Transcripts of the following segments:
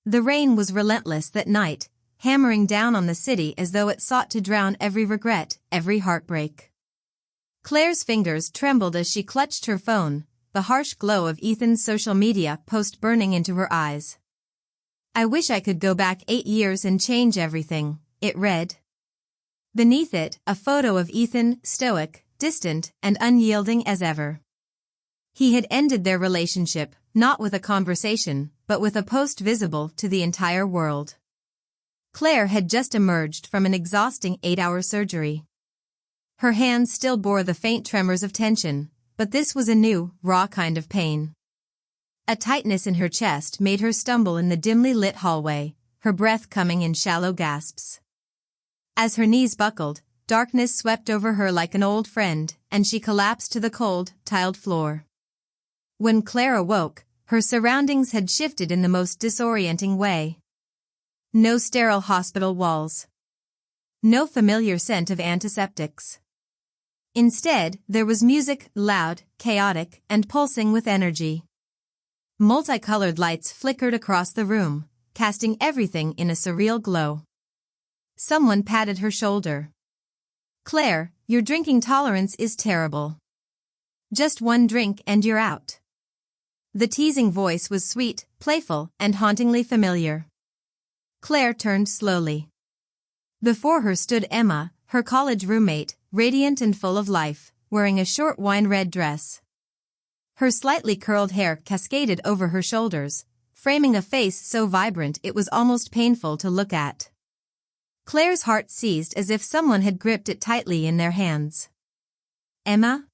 The rain was relentless that night, hammering down on the city as though it sought to drown every regret, every heartbreak. Claire's fingers trembled as she clutched her phone, the harsh glow of Ethan's social media post burning into her eyes. "I wish I could go back 8 years and change everything," it read. Beneath it, a photo of Ethan, stoic, distant, and unyielding as ever. He had ended their relationship, not with a conversation, but with a post visible to the entire world. Claire had just emerged from an exhausting 8-hour surgery. Her hands still bore the faint tremors of tension, but this was a new, raw kind of pain. A tightness in her chest made her stumble in the dimly lit hallway, her breath coming in shallow gasps. As her knees buckled, darkness swept over her like an old friend, and she collapsed to the cold, tiled floor. When Claire awoke, her surroundings had shifted in the most disorienting way. No sterile hospital walls. No familiar scent of antiseptics. Instead, there was music, loud, chaotic, and pulsing with energy. Multicolored lights flickered across the room, casting everything in a surreal glow. Someone patted her shoulder. "Claire, your drinking tolerance is terrible. Just one drink and you're out." The teasing voice was sweet, playful, and hauntingly familiar. Claire turned slowly. Before her stood Emma, her college roommate, radiant and full of life, wearing a short wine-red dress. Her slightly curled hair cascaded over her shoulders, framing a face so vibrant it was almost painful to look at. Claire's heart seized as if someone had gripped it tightly in their hands. Emma?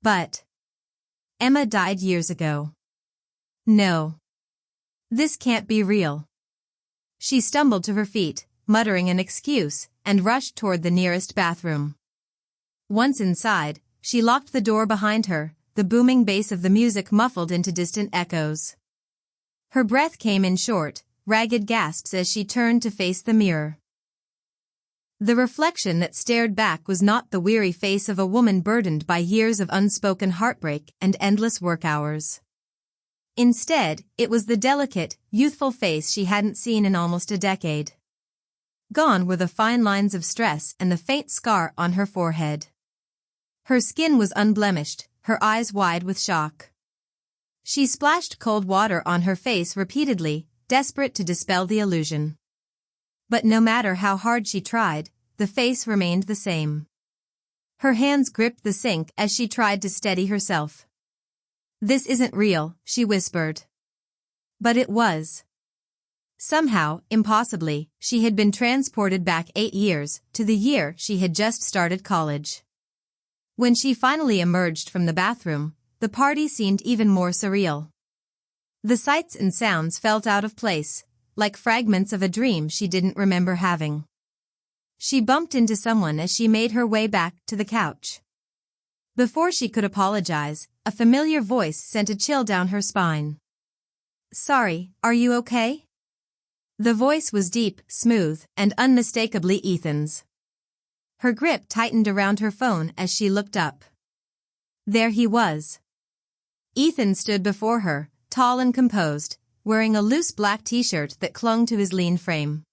But Emma died years ago. No. This can't be real. She stumbled to her feet, muttering an excuse, and rushed toward the nearest bathroom. Once inside, she locked the door behind her, the booming bass of the music muffled into distant echoes. Her breath came in short, ragged gasps as she turned to face the mirror. The reflection that stared back was not the weary face of a woman burdened by years of unspoken heartbreak and endless work hours. Instead, it was the delicate, youthful face she hadn't seen in almost a decade. Gone were the fine lines of stress and the faint scar on her forehead. Her skin was unblemished, her eyes wide with shock. She splashed cold water on her face repeatedly, desperate to dispel the illusion. But no matter how hard she tried, the face remained the same. Her hands gripped the sink as she tried to steady herself. "This isn't real," she whispered. But it was. Somehow, impossibly, she had been transported back 8 years, to the year she had just started college. When she finally emerged from the bathroom, the party seemed even more surreal. The sights and sounds felt out of place, like fragments of a dream she didn't remember having. She bumped into someone as she made her way back to the couch. Before she could apologize, a familiar voice sent a chill down her spine. "Sorry, are you okay?" The voice was deep, smooth, and unmistakably Ethan's. Her grip tightened around her phone as she looked up. There he was. Ethan stood before her, tall and composed, wearing a loose black t-shirt that clung to his lean frame.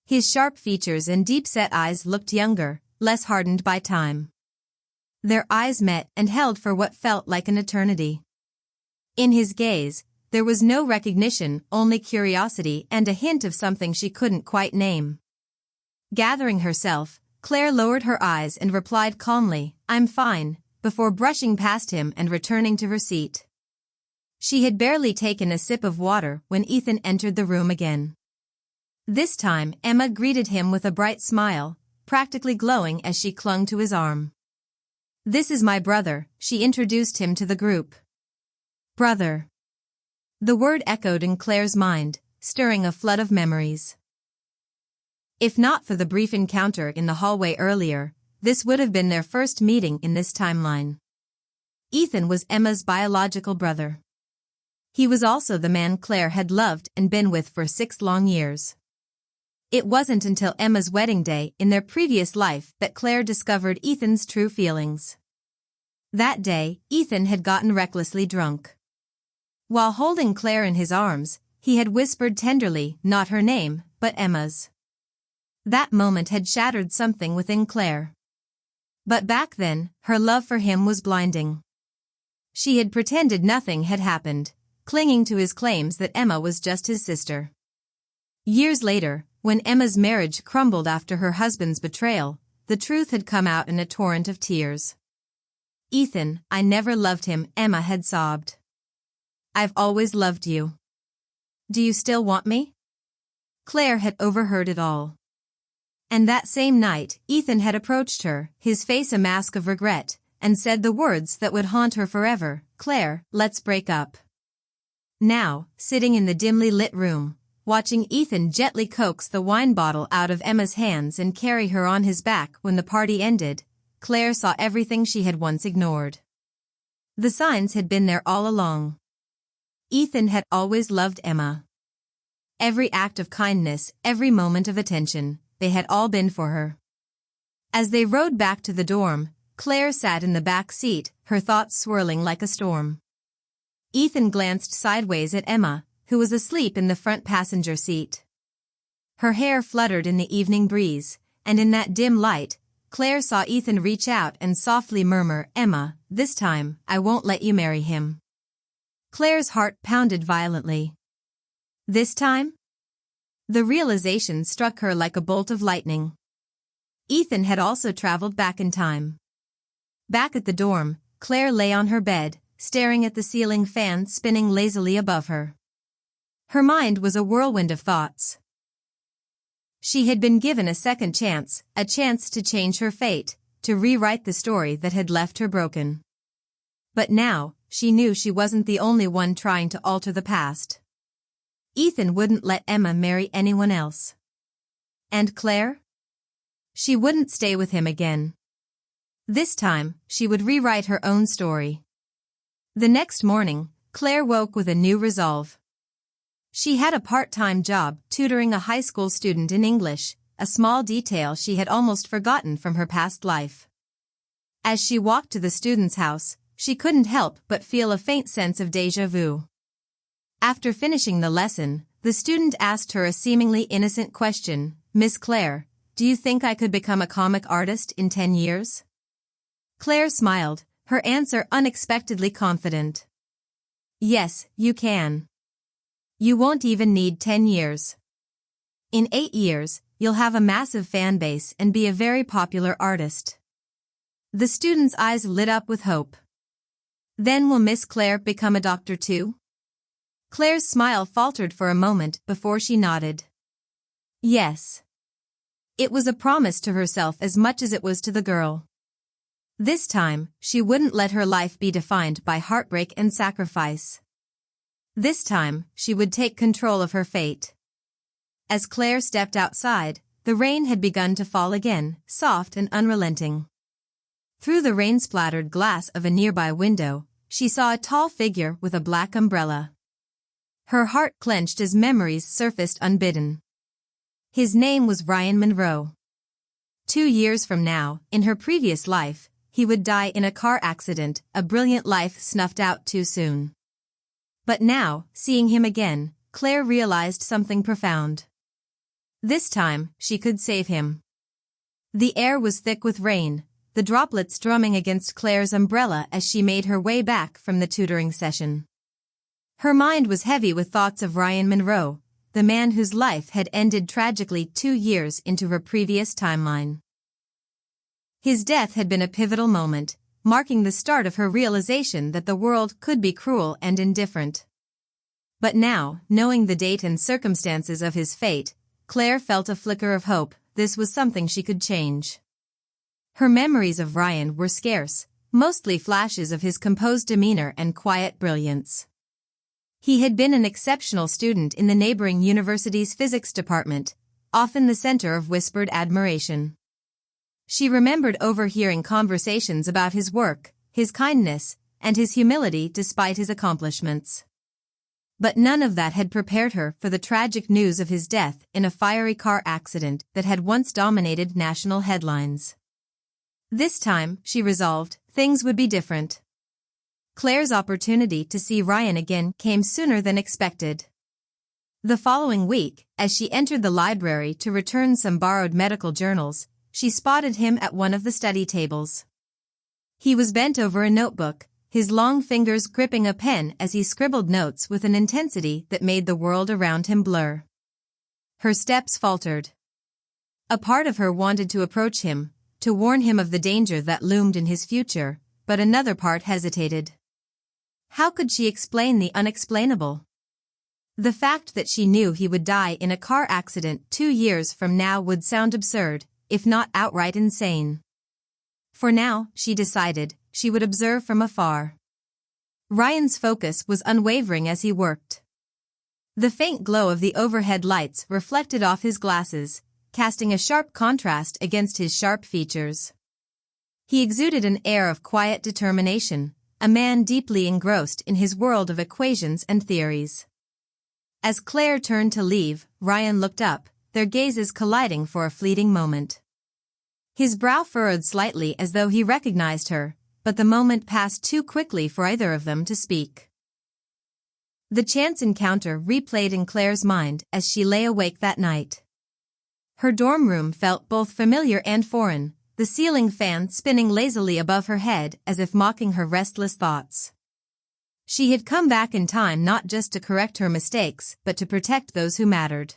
His sharp features and deep-set eyes looked younger, less hardened by time. Their eyes met and held for what felt like an eternity. In his gaze, there was no recognition, only curiosity and a hint of something she couldn't quite name. Gathering herself, Claire lowered her eyes and replied calmly, "I'm fine," before brushing past him and returning to her seat. She had barely taken a sip of water when Ethan entered the room again. This time, Emma greeted him with a bright smile, practically glowing as she clung to his arm. "This is my brother," she introduced him to the group. Brother. The word echoed in Claire's mind, stirring a flood of memories. If not for the brief encounter in the hallway earlier, this would have been their first meeting in this timeline. Ethan was Emma's biological brother. He was also the man Claire had loved and been with for 6 long years. It wasn't until Emma's wedding day in their previous life that Claire discovered Ethan's true feelings. That day, Ethan had gotten recklessly drunk. While holding Claire in his arms, He had whispered tenderly, not her name, but Emma's. That moment had shattered something within Claire. But back then, her love for him was blinding. She had pretended nothing had happened, clinging to his claims that Emma was just his sister. Years later, when Emma's marriage crumbled after her husband's betrayal, the truth had come out in a torrent of tears. "Ethan, I never loved him," Emma had sobbed. "I've always loved you. Do you still want me?" Claire had overheard it all. And that same night, Ethan had approached her, his face a mask of regret, and said the words that would haunt her forever, "Claire, let's break up." Now, sitting in the dimly lit room, watching Ethan gently coax the wine bottle out of Emma's hands and carry her on his back when the party ended, Claire saw everything she had once ignored. The signs had been there all along. Ethan had always loved Emma. Every act of kindness, every moment of attention, they had all been for her. As they rode back to the dorm, Claire sat in the back seat, her thoughts swirling like a storm. Ethan glanced sideways at Emma, who was asleep in the front passenger seat. Her hair fluttered in the evening breeze, and in that dim light, Claire saw Ethan reach out and softly murmur, "Emma, this time, I won't let you marry him." Claire's heart pounded violently. This time? The realization struck her like a bolt of lightning. Ethan had also traveled back in time. Back at the dorm, Claire lay on her bed, staring at the ceiling fan spinning lazily above her. Her mind was a whirlwind of thoughts. She had been given a second chance, a chance to change her fate, to rewrite the story that had left her broken. But now, she knew she wasn't the only one trying to alter the past. Ethan wouldn't let Emma marry anyone else. And Claire? She wouldn't stay with him again. This time, she would rewrite her own story. The next morning, Claire woke with a new resolve. She had a part-time job tutoring a high school student in English, a small detail she had almost forgotten from her past life. As she walked to the student's house, she couldn't help but feel a faint sense of déjà vu. After finishing the lesson, the student asked her a seemingly innocent question, "Miss Claire, do you think I could become a comic artist in 10 years?" Claire smiled, her answer unexpectedly confident. "Yes, you can. You won't even need 10 years. In 8 years, you'll have a massive fan base and be a very popular artist." The student's eyes lit up with hope. "Then will Miss Claire become a doctor too?" Claire's smile faltered for a moment before she nodded. Yes. It was a promise to herself as much as it was to the girl. This time, she wouldn't let her life be defined by heartbreak and sacrifice. This time, she would take control of her fate. As Claire stepped outside, the rain had begun to fall again, soft and unrelenting. Through the rain-splattered glass of a nearby window, she saw a tall figure with a black umbrella. Her heart clenched as memories surfaced unbidden. His name was Ryan Monroe. 2 years from now, in her previous life, he would die in a car accident, a brilliant life snuffed out too soon. But now, seeing him again, Claire realized something profound. This time, she could save him. The air was thick with rain, the droplets drumming against Claire's umbrella as she made her way back from the tutoring session. Her mind was heavy with thoughts of Ryan Monroe, the man whose life had ended tragically 2 years into her previous timeline. His death had been a pivotal moment, marking the start of her realization that the world could be cruel and indifferent. But now, knowing the date and circumstances of his fate, Claire felt a flicker of hope. This was something she could change. Her memories of Ryan were scarce, mostly flashes of his composed demeanor and quiet brilliance. He had been an exceptional student in the neighboring university's physics department, often the center of whispered admiration. She remembered overhearing conversations about his work, his kindness, and his humility despite his accomplishments. But none of that had prepared her for the tragic news of his death in a fiery car accident that had once dominated national headlines. This time, she resolved, things would be different. Claire's opportunity to see Ryan again came sooner than expected. The following week, as she entered the library to return some borrowed medical journals, she spotted him at one of the study tables. He was bent over a notebook, his long fingers gripping a pen as he scribbled notes with an intensity that made the world around him blur. Her steps faltered. A part of her wanted to approach him, to warn him of the danger that loomed in his future, but another part hesitated. How could she explain the unexplainable? The fact that she knew he would die in a car accident 2 years from now would sound absurd, if not outright insane. For now, she decided, she would observe from afar. Ryan's focus was unwavering as he worked. The faint glow of the overhead lights reflected off his glasses, casting a sharp contrast against his sharp features. He exuded an air of quiet determination, a man deeply engrossed in his world of equations and theories. As Claire turned to leave, Ryan looked up, their gazes colliding for a fleeting moment. His brow furrowed slightly as though he recognized her, but the moment passed too quickly for either of them to speak. The chance encounter replayed in Claire's mind as she lay awake that night. Her dorm room felt both familiar and foreign, the ceiling fan spinning lazily above her head as if mocking her restless thoughts. She had come back in time not just to correct her mistakes but to protect those who mattered.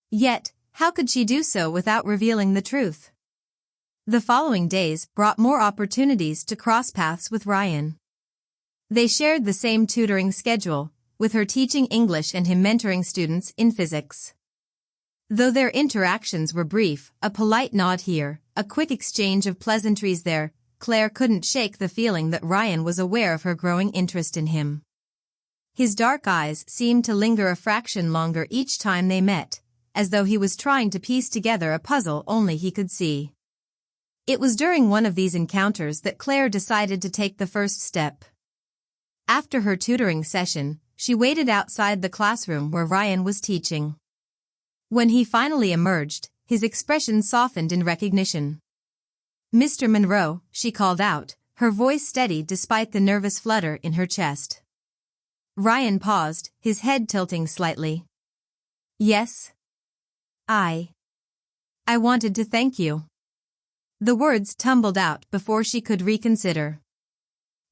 Yet, how could she do so without revealing the truth? The following days brought more opportunities to cross paths with Ryan. They shared the same tutoring schedule, with her teaching English and him mentoring students in physics. Though their interactions were brief, a polite nod here, a quick exchange of pleasantries there, Claire couldn't shake the feeling that Ryan was aware of her growing interest in him. His dark eyes seemed to linger a fraction longer each time they met, as though he was trying to piece together a puzzle only he could see. It was during one of these encounters that Claire decided to take the first step. After her tutoring session, she waited outside the classroom where Ryan was teaching. When he finally emerged, his expression softened in recognition. "Mr. Monroe," she called out, her voice steady despite the nervous flutter in her chest. Ryan paused, his head tilting slightly. "Yes? I wanted to thank you." The words tumbled out before she could reconsider.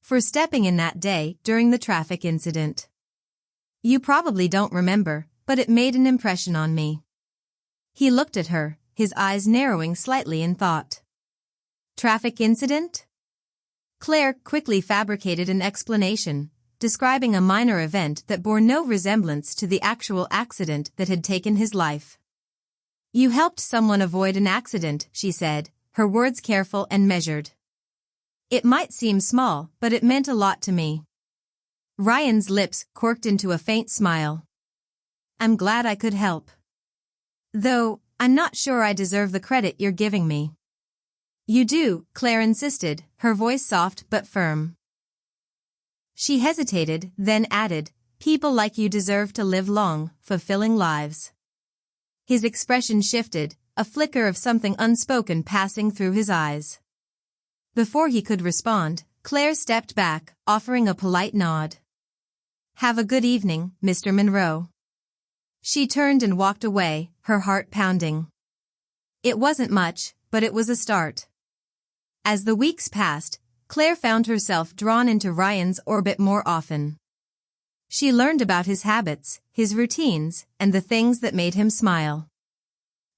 "For stepping in that day during the traffic incident. You probably don't remember, but it made an impression on me." He looked at her, his eyes narrowing slightly in thought. "Traffic incident?" Claire quickly fabricated an explanation, describing a minor event that bore no resemblance to the actual accident that had taken his life. "You helped someone avoid an accident," she said, her words careful and measured. "It might seem small, but it meant a lot to me." Ryan's lips quirked into a faint smile. "I'm glad I could help. Though, I'm not sure I deserve the credit you're giving me." "You do," Claire insisted, her voice soft but firm. She hesitated, then added, "People like you deserve to live long, fulfilling lives." His expression shifted, a flicker of something unspoken passing through his eyes. Before he could respond, Claire stepped back, offering a polite nod. "Have a good evening, Mr. Monroe." She turned and walked away, her heart pounding. It wasn't much, but it was a start. As the weeks passed, Claire found herself drawn into Ryan's orbit more often. She learned about his habits, his routines, and the things that made him smile.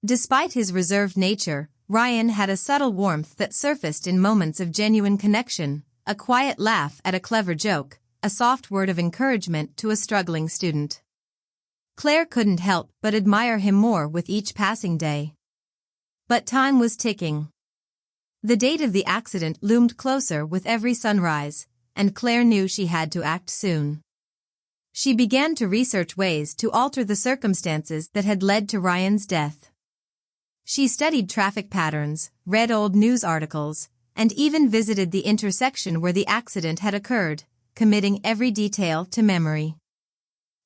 Despite his reserved nature, Ryan had a subtle warmth that surfaced in moments of genuine connection, a quiet laugh at a clever joke, a soft word of encouragement to a struggling student. Claire couldn't help but admire him more with each passing day. But time was ticking. The date of the accident loomed closer with every sunrise, and Claire knew she had to act soon. She began to research ways to alter the circumstances that had led to Ryan's death. She studied traffic patterns, read old news articles, and even visited the intersection where the accident had occurred, committing every detail to memory.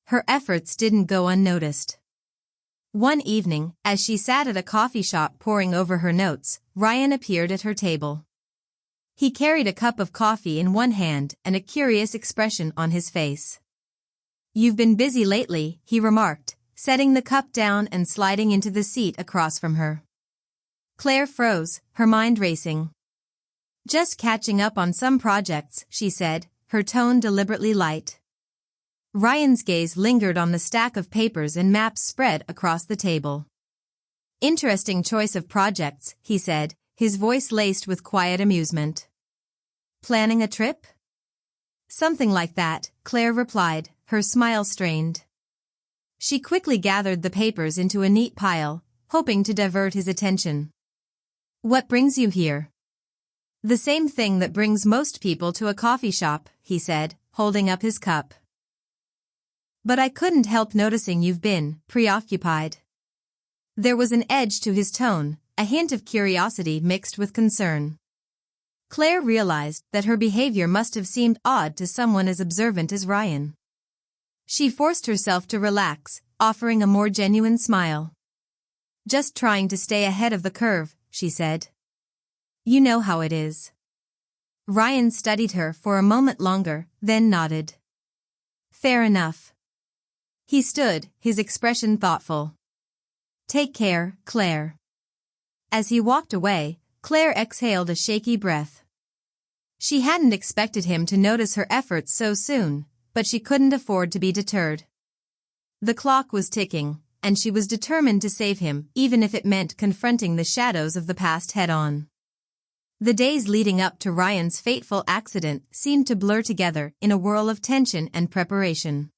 Her efforts didn't go unnoticed. One evening, as she sat at a coffee shop poring over her notes, Ryan appeared at her table. He carried a cup of coffee in one hand and a curious expression on his face. "You've been busy lately," he remarked, setting the cup down and sliding into the seat across from her. Claire froze, her mind racing. "Just catching up on some projects," she said, her tone deliberately light. Ryan's gaze lingered on the stack of papers and maps spread across the table. "Interesting choice of projects," he said, his voice laced with quiet amusement. "Planning a trip?" "Something like that," Claire replied, her smile strained. She quickly gathered the papers into a neat pile, hoping to divert his attention. "What brings you here?" "The same thing that brings most people to a coffee shop," he said, holding up his cup. "But I couldn't help noticing you've been preoccupied." There was an edge to his tone, a hint of curiosity mixed with concern. Claire realized that her behavior must have seemed odd to someone as observant as Ryan. She forced herself to relax, offering a more genuine smile. "Just trying to stay ahead of the curve," she said. "You know how it is." Ryan studied her for a moment longer, then nodded. "Fair enough." He stood, his expression thoughtful. "Take care, Claire." As he walked away, Claire exhaled a shaky breath. She hadn't expected him to notice her efforts so soon, but she couldn't afford to be deterred. The clock was ticking, and she was determined to save him, even if it meant confronting the shadows of the past head-on. The days leading up to Ryan's fateful accident seemed to blur together in a whirl of tension and preparation.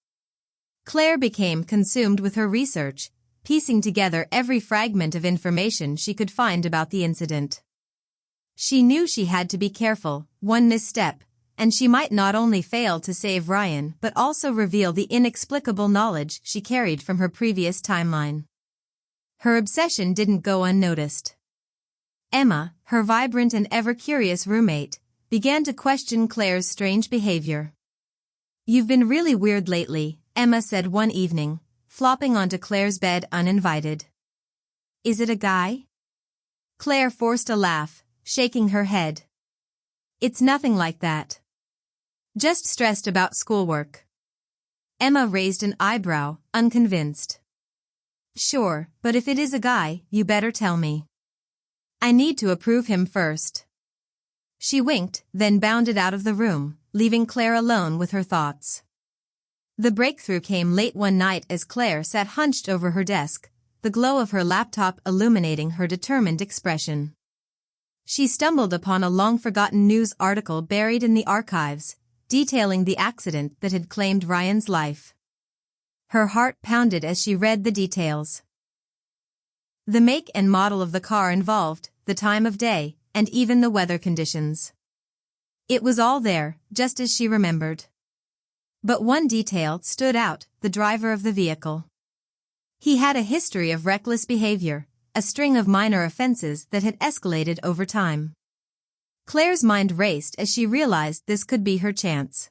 Claire became consumed with her research, piecing together every fragment of information she could find about the incident. She knew she had to be careful, one misstep, and she might not only fail to save Ryan but also reveal the inexplicable knowledge she carried from her previous timeline. Her obsession didn't go unnoticed. Emma, her vibrant and ever-curious roommate, began to question Claire's strange behavior. "You've been really weird lately," Emma said one evening, flopping onto Claire's bed uninvited. "Is it a guy?" Claire forced a laugh, shaking her head. "It's nothing like that. Just stressed about schoolwork." Emma raised an eyebrow, unconvinced. "Sure, but if it is a guy, you better tell me. I need to approve him first." She winked, then bounded out of the room, leaving Claire alone with her thoughts. The breakthrough came late one night as Claire sat hunched over her desk, the glow of her laptop illuminating her determined expression. She stumbled upon a long-forgotten news article buried in the archives, detailing the accident that had claimed Ryan's life. Her heart pounded as she read the details. The make and model of the car involved, the time of day, and even the weather conditions. It was all there, just as she remembered. But one detail stood out, the driver of the vehicle. He had a history of reckless behavior, a string of minor offenses that had escalated over time. Claire's mind raced as she realized this could be her chance.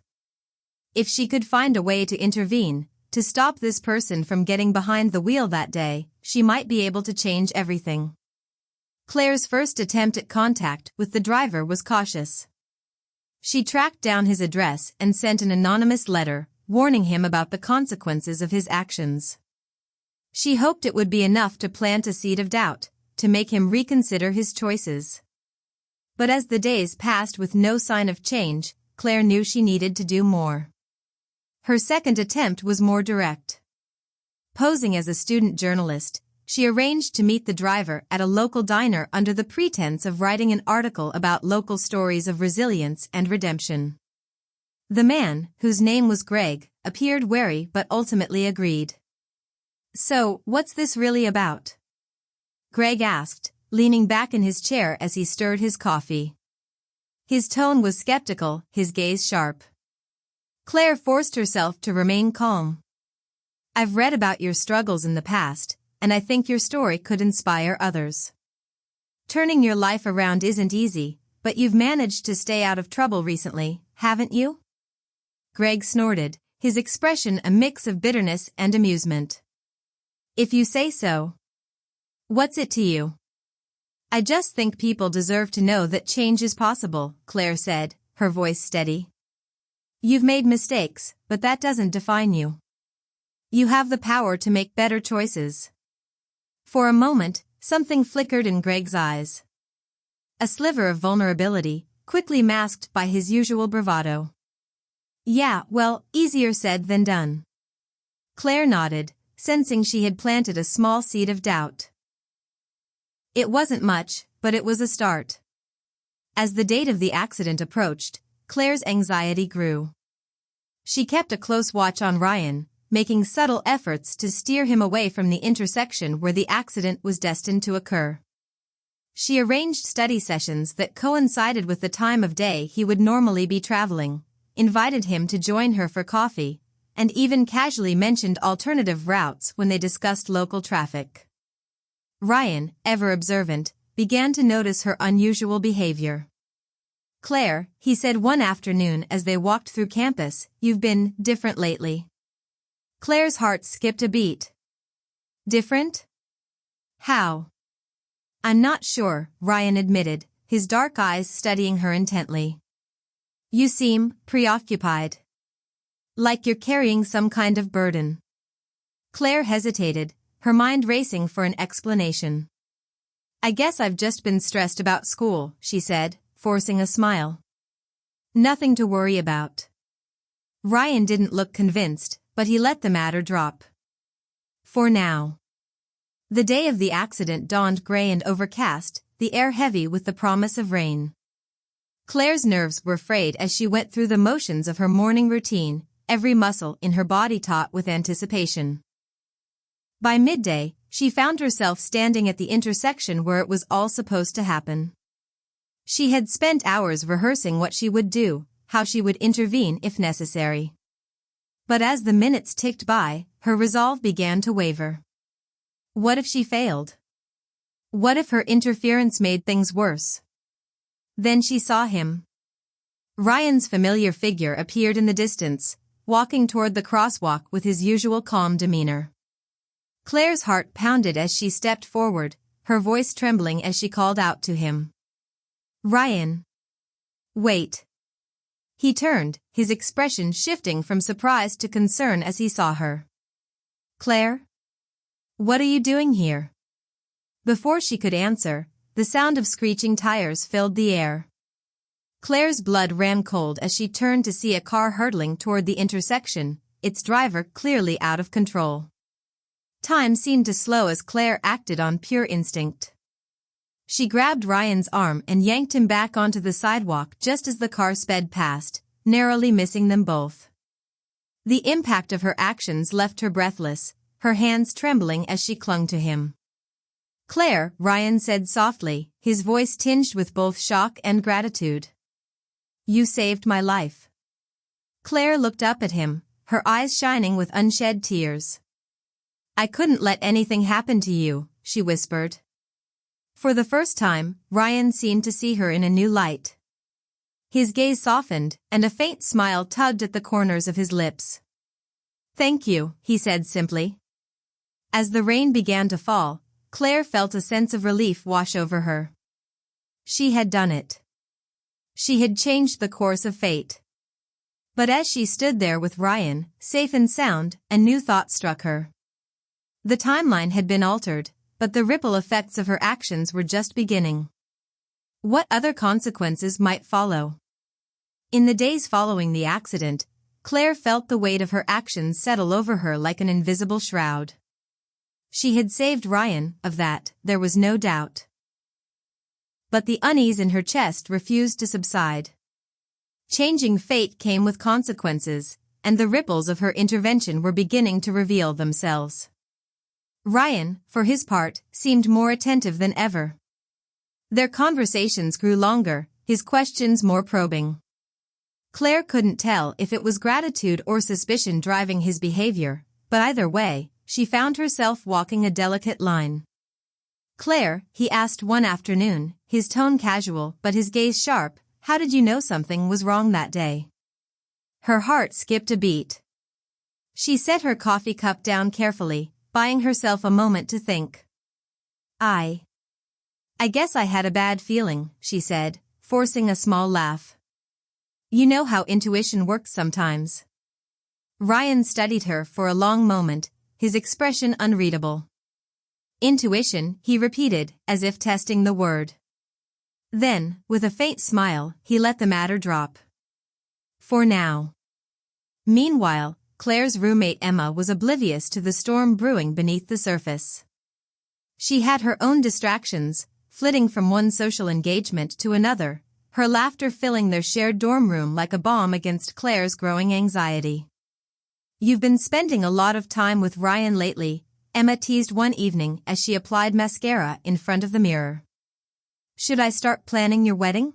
If she could find a way to intervene, to stop this person from getting behind the wheel that day, she might be able to change everything. Claire's first attempt at contact with the driver was cautious. She tracked down his address and sent an anonymous letter, warning him about the consequences of his actions. She hoped it would be enough to plant a seed of doubt, to make him reconsider his choices. But as the days passed with no sign of change, Claire knew she needed to do more. Her second attempt was more direct. Posing as a student journalist, she arranged to meet the driver at a local diner under the pretense of writing an article about local stories of resilience and redemption. The man, whose name was Greg, appeared wary but ultimately agreed. "So, what's this really about?" Greg asked, leaning back in his chair as he stirred his coffee. His tone was skeptical, his gaze sharp. Claire forced herself to remain calm. "I've read about your struggles in the past, and I think your story could inspire others. Turning your life around isn't easy, but you've managed to stay out of trouble recently, haven't you?" Greg snorted, his expression a mix of bitterness and amusement. "If you say so. What's it to you?" "I just think people deserve to know that change is possible," Claire said, her voice steady. "You've made mistakes, but that doesn't define you." You have the power to make better choices. For a moment, something flickered in Greg's eyes. A sliver of vulnerability, quickly masked by his usual bravado. Yeah, well, easier said than done. Claire nodded, sensing she had planted a small seed of doubt. It wasn't much, but it was a start. As the date of the accident approached, Claire's anxiety grew. She kept a close watch on Ryan, making subtle efforts to steer him away from the intersection where the accident was destined to occur. She arranged study sessions that coincided with the time of day he would normally be traveling, invited him to join her for coffee, and even casually mentioned alternative routes when they discussed local traffic. Ryan, ever observant, began to notice her unusual behavior. Claire, he said one afternoon as they walked through campus, you've been different lately. Claire's heart skipped a beat. Different? How? I'm not sure, Ryan admitted, his dark eyes studying her intently. You seem preoccupied. Like you're carrying some kind of burden. Claire hesitated, her mind racing for an explanation. I guess I've just been stressed about school, she said, forcing a smile. Nothing to worry about. Ryan didn't look convinced, but he let the matter drop. For now. The day of the accident dawned gray and overcast, the air heavy with the promise of rain. Claire's nerves were frayed as she went through the motions of her morning routine, every muscle in her body taut with anticipation. By midday, she found herself standing at the intersection where it was all supposed to happen. She had spent hours rehearsing what she would do, how she would intervene if necessary. But as the minutes ticked by, her resolve began to waver. What if she failed? What if her interference made things worse? Then she saw him. Ryan's familiar figure appeared in the distance, walking toward the crosswalk with his usual calm demeanor. Claire's heart pounded as she stepped forward, her voice trembling as she called out to him. Ryan. Wait. He turned, his expression shifting from surprise to concern as he saw her. Claire? What are you doing here? Before she could answer, the sound of screeching tires filled the air. Claire's blood ran cold as she turned to see a car hurtling toward the intersection, its driver clearly out of control. Time seemed to slow as Claire acted on pure instinct. She grabbed Ryan's arm and yanked him back onto the sidewalk just as the car sped past, narrowly missing them both. The impact of her actions left her breathless, her hands trembling as she clung to him. Claire, Ryan said softly, his voice tinged with both shock and gratitude. You saved my life. Claire looked up at him, her eyes shining with unshed tears. I couldn't let anything happen to you, she whispered. For the first time, Ryan seemed to see her in a new light. His gaze softened, and a faint smile tugged at the corners of his lips. Thank you, he said simply. As the rain began to fall, Claire felt a sense of relief wash over her. She had done it. She had changed the course of fate. But as she stood there with Ryan, safe and sound, a new thought struck her. The timeline had been altered, but the ripple effects of her actions were just beginning. What other consequences might follow? In the days following the accident, Claire felt the weight of her actions settle over her like an invisible shroud. She had saved Ryan, of that, there was no doubt. But the unease in her chest refused to subside. Changing fate came with consequences, and the ripples of her intervention were beginning to reveal themselves. Ryan, for his part, seemed more attentive than ever. Their conversations grew longer, his questions more probing. Claire couldn't tell if it was gratitude or suspicion driving his behavior, but either way, she found herself walking a delicate line. Claire, he asked one afternoon, his tone casual but his gaze sharp, how did you know something was wrong that day? Her heart skipped a beat. She set her coffee cup down carefully, buying herself a moment to think. I guess I had a bad feeling, she said, forcing a small laugh. You know how intuition works sometimes. Ryan studied her for a long moment, his expression unreadable. Intuition, he repeated, as if testing the word. Then, with a faint smile, he let the matter drop. For now. Meanwhile, Claire's roommate Emma was oblivious to the storm brewing beneath the surface. She had her own distractions, flitting from one social engagement to another, her laughter filling their shared dorm room like a balm against Claire's growing anxiety. "You've been spending a lot of time with Ryan lately," Emma teased one evening as she applied mascara in front of the mirror. "Should I start planning your wedding?"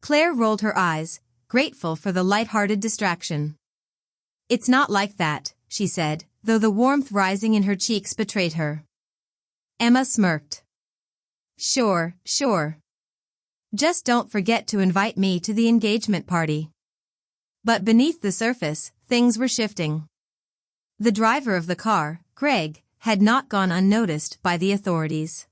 Claire rolled her eyes, grateful for the light-hearted distraction. "It's not like that," she said, though the warmth rising in her cheeks betrayed her. Emma smirked. Sure. Just don't forget to invite me to the engagement party." But beneath the surface, things were shifting. The driver of the car, Greg, had not gone unnoticed by the authorities.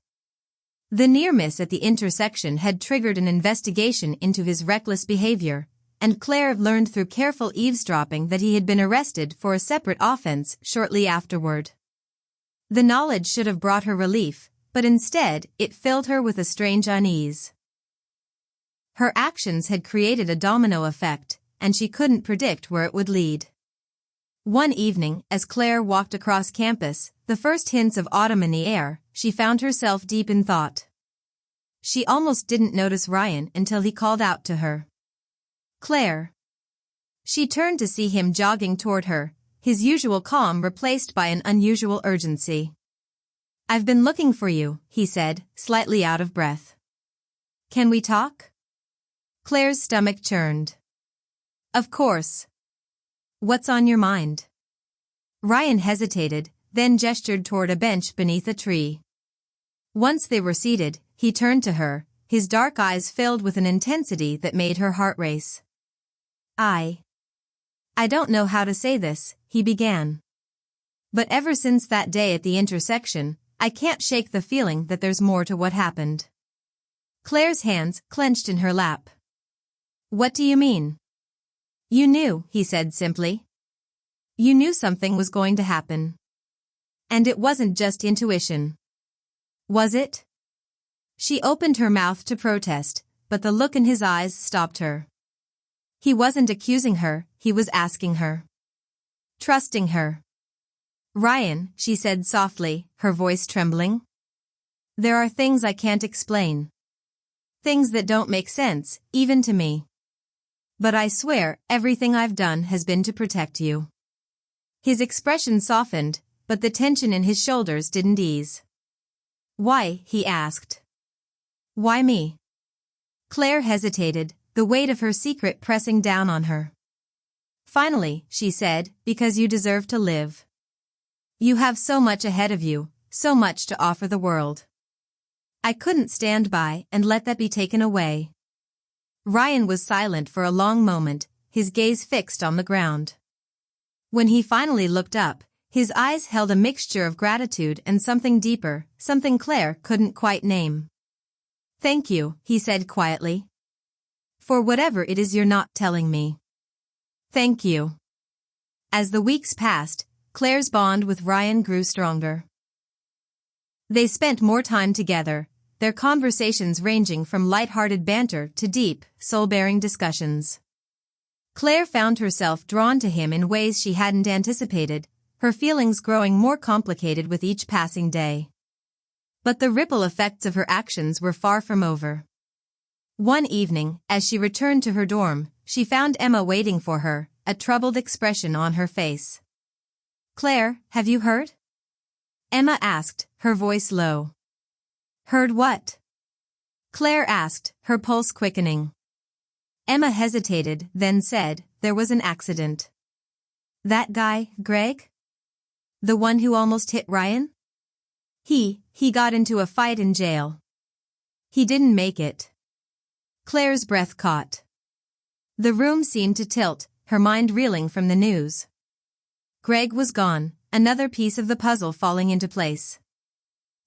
The near miss at the intersection had triggered an investigation into his reckless behavior, and Claire learned through careful eavesdropping that he had been arrested for a separate offense shortly afterward. The knowledge should have brought her relief, but instead it filled her with a strange unease. Her actions had created a domino effect, and she couldn't predict where it would lead. One evening, as Claire walked across campus, the first hints of autumn in the air, she found herself deep in thought. She almost didn't notice Ryan until he called out to her. "Claire." She turned to see him jogging toward her, his usual calm replaced by an unusual urgency. "I've been looking for you," he said, slightly out of breath. "Can we talk?" Claire's stomach churned. "Of course. What's on your mind?" Ryan hesitated, then gestured toward a bench beneath a tree. Once they were seated, he turned to her, his dark eyes filled with an intensity that made her heart race. I don't know how to say this," he began. "But ever since that day at the intersection, I can't shake the feeling that there's more to what happened." Claire's hands clenched in her lap. "What do you mean?" "You knew," he said simply. "You knew something was going to happen. And it wasn't just intuition. Was it?" She opened her mouth to protest, but the look in his eyes stopped her. He wasn't accusing her, he was asking her. Trusting her. "Ryan," she said softly, her voice trembling. "There are things I can't explain. Things that don't make sense, even to me. But I swear, everything I've done has been to protect you." His expression softened, but the tension in his shoulders didn't ease. "Why?" he asked. "Why me?" Claire hesitated, the weight of her secret pressing down on her. Finally, she said, "Because you deserve to live. You have so much ahead of you, so much to offer the world. I couldn't stand by and let that be taken away." Ryan was silent for a long moment, his gaze fixed on the ground. When he finally looked up, his eyes held a mixture of gratitude and something deeper, something Claire couldn't quite name. "Thank you," he said quietly. "For whatever it is you're not telling me. Thank you." As the weeks passed, Claire's bond with Ryan grew stronger. They spent more time together, their conversations ranging from light-hearted banter to deep, soul-bearing discussions. Claire found herself drawn to him in ways she hadn't anticipated, her feelings growing more complicated with each passing day. But the ripple effects of her actions were far from over. One evening, as she returned to her dorm, she found Emma waiting for her, a troubled expression on her face. "Claire, have you heard?" Emma asked, her voice low. "Heard what?" Claire asked, her pulse quickening. Emma hesitated, then said, "There was an accident." "That guy, Greg? The one who almost hit Ryan? He got into a fight in jail. He didn't make it." Claire's breath caught. The room seemed to tilt, her mind reeling from the news. Greg was gone, another piece of the puzzle falling into place.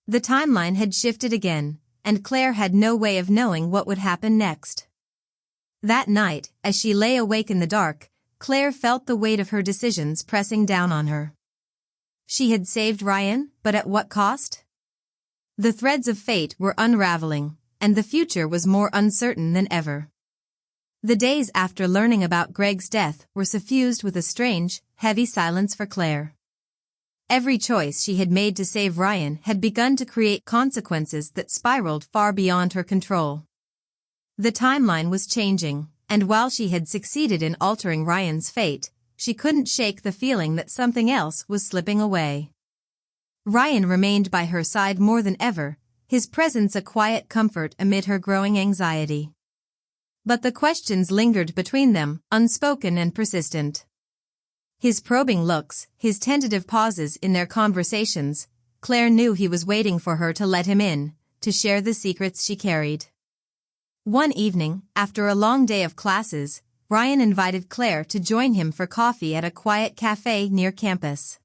The timeline had shifted again, and Claire had no way of knowing what would happen next. That night, as she lay awake in the dark, Claire felt the weight of her decisions pressing down on her. She had saved Ryan, but at what cost? The threads of fate were unraveling, and the future was more uncertain than ever. The days after learning about Greg's death were suffused with a strange, heavy silence for Claire. Every choice she had made to save Ryan had begun to create consequences that spiraled far beyond her control. The timeline was changing, and while she had succeeded in altering Ryan's fate, she couldn't shake the feeling that something else was slipping away. Ryan remained by her side more than ever, his presence a quiet comfort amid her growing anxiety. But the questions lingered between them, unspoken and persistent. His probing looks, his tentative pauses in their conversations, Claire knew he was waiting for her to let him in, to share the secrets she carried. One evening, after a long day of classes, Ryan invited Claire to join him for coffee at a quiet cafe near campus.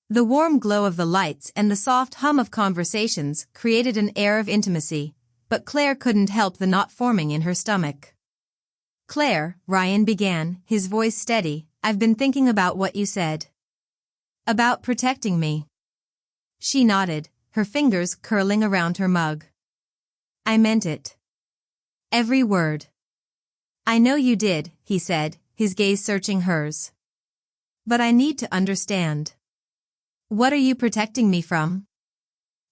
The warm glow of the lights and the soft hum of conversations created an air of intimacy, but Claire couldn't help the knot forming in her stomach. "Claire," Ryan began, his voice steady, "I've been thinking about what you said. About protecting me." She nodded, her fingers curling around her mug. "I meant it. Every word." "I know you did," he said, his gaze searching hers. "But I need to understand. What are you protecting me from?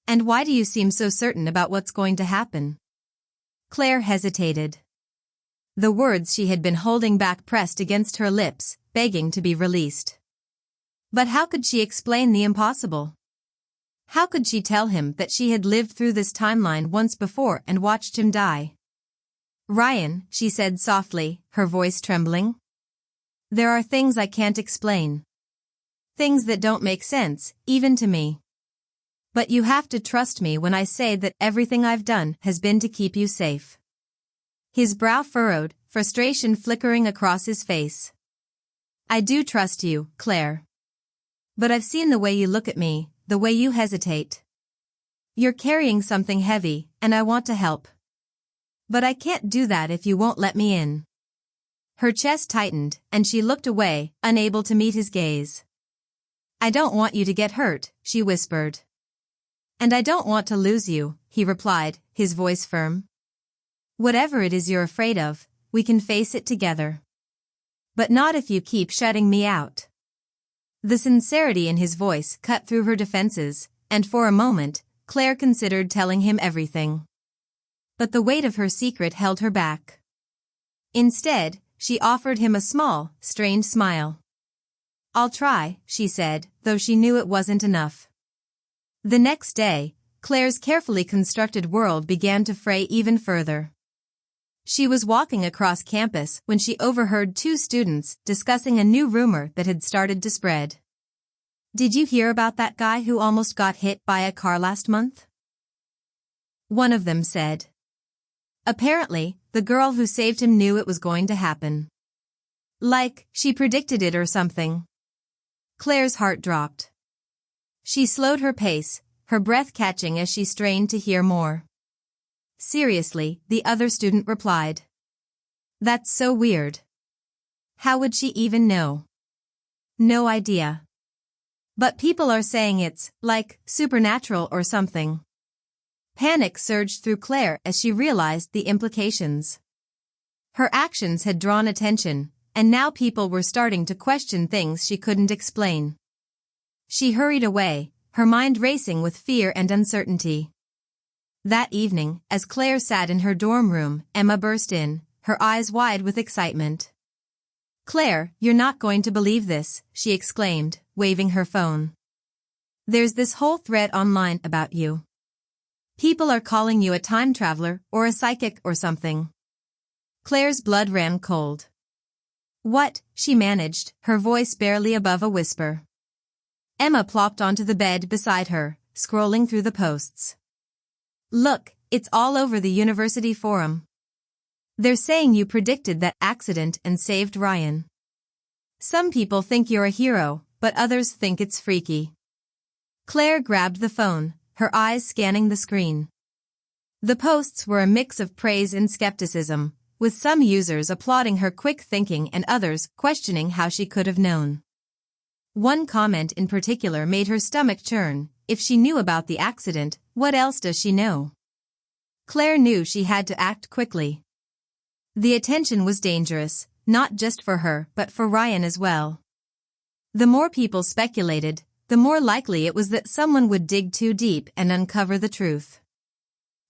And why do you seem so certain about what's going to happen?" Claire hesitated. The words she had been holding back pressed against her lips, begging to be released. But how could she explain the impossible? How could she tell him that she had lived through this timeline once before and watched him die? "Ryan," she said softly, her voice trembling. "There are things I can't explain. Things that don't make sense, even to me. But you have to trust me when I say that everything I've done has been to keep you safe." His brow furrowed, frustration flickering across his face. "I do trust you, Claire. But I've seen the way you look at me, the way you hesitate. You're carrying something heavy, and I want to help. But I can't do that if you won't let me in." Her chest tightened, and she looked away, unable to meet his gaze. "I don't want you to get hurt," she whispered. "And I don't want to lose you," he replied, his voice firm. "Whatever it is you're afraid of, we can face it together. But not if you keep shutting me out." The sincerity in his voice cut through her defenses, and for a moment, Claire considered telling him everything. But the weight of her secret held her back. Instead, she offered him a small, strained smile. "I'll try," she said, though she knew it wasn't enough. The next day, Claire's carefully constructed world began to fray even further. She was walking across campus when she overheard two students discussing a new rumor that had started to spread. "Did you hear about that guy who almost got hit by a car last month?" one of them said. Apparently, the girl who saved him knew it was going to happen. Like, she predicted it or something. Claire's heart dropped. She slowed her pace, her breath catching as she strained to hear more. "Seriously," the other student replied. "That's so weird. How would she even know?" "No idea. But people are saying it's, like, supernatural or something." Panic surged through Claire as she realized the implications. Her actions had drawn attention, and now people were starting to question things she couldn't explain. She hurried away, her mind racing with fear and uncertainty. That evening, as Claire sat in her dorm room, Emma burst in, her eyes wide with excitement. "Claire, you're not going to believe this," she exclaimed, waving her phone. "There's this whole thread online about you. People are calling you a time traveler or a psychic or something." Claire's blood ran cold. "What?" she managed, her voice barely above a whisper. Emma plopped onto the bed beside her, scrolling through the posts. "Look, it's all over the university forum. They're saying you predicted that accident and saved Ryan. Some people think you're a hero, but others think it's freaky." Claire grabbed the phone, her eyes scanning the screen. The posts were a mix of praise and skepticism, with some users applauding her quick thinking and others questioning how she could have known. One comment in particular made her stomach churn. If she knew about the accident, what else does she know? Claire knew she had to act quickly. The attention was dangerous, not just for her but for Ryan as well. The more people speculated, the more likely it was that someone would dig too deep and uncover the truth.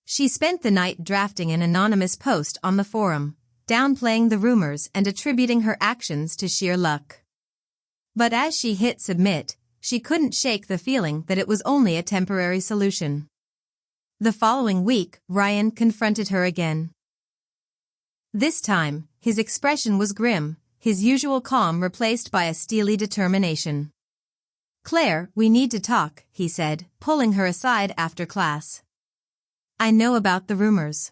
She spent the night drafting an anonymous post on the forum, downplaying the rumors and attributing her actions to sheer luck. But as she hit submit, she couldn't shake the feeling that it was only a temporary solution. The following week, Ryan confronted her again. This time, his expression was grim, his usual calm replaced by a steely determination. "Claire, we need to talk," he said, pulling her aside after class. "I know about the rumors.